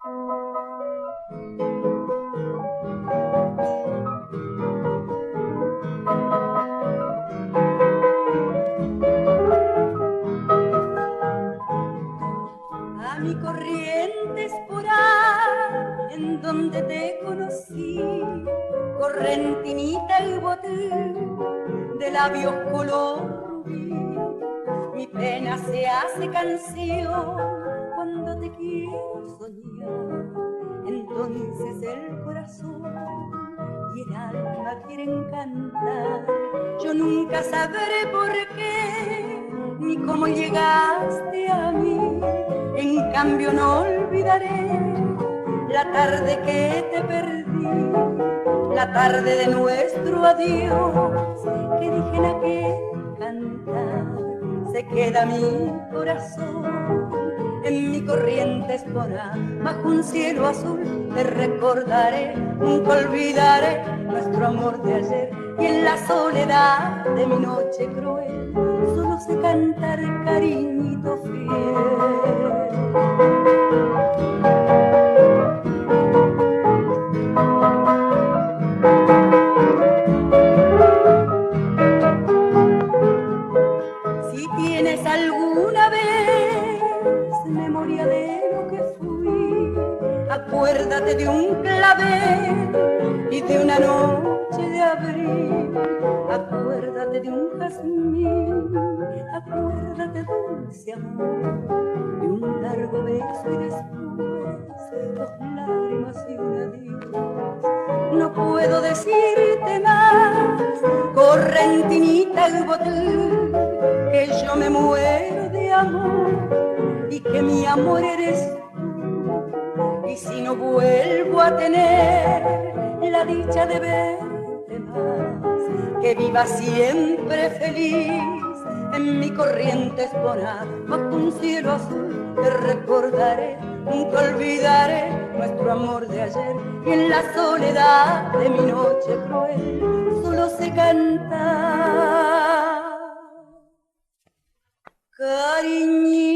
A mi Corrientes por ahí, en donde te conocí, correntinita y botín de labios color rubí. Mi pena se hace canción cuando te quiero soñar. Entonces el corazón y el alma quieren cantar. Yo nunca sabré por qué ni cómo llegaste a mí. En cambio no olvidaré la tarde que te perdí, la tarde de nuestro adiós, que dije en aquel cantar. Se queda mi corazón en mi Corrientes por ahí, bajo un cielo azul. Te recordaré, nunca olvidaré nuestro amor de ayer. Y en la soledad de mi noche cruel solo sé cantar cariñito fiel. Si tienes alguna vez memoria de lo que fui, acuérdate de un clavel y de una noche de abril. Acuérdate de un jazmín, acuérdate dulce amor, de un largo beso y después 2 lágrimas y un adiós. No puedo decirte más, correntinita el botín, que yo me muero de amor y que mi amor eres tú. Y si no vuelvo a tener la dicha de verte más, que viva siempre feliz en mi Corrientes por ahí, bajo un cielo azul. Te recordaré, nunca olvidaré nuestro amor de ayer. Y en la soledad de mi noche cruel solo sé cantar cariñito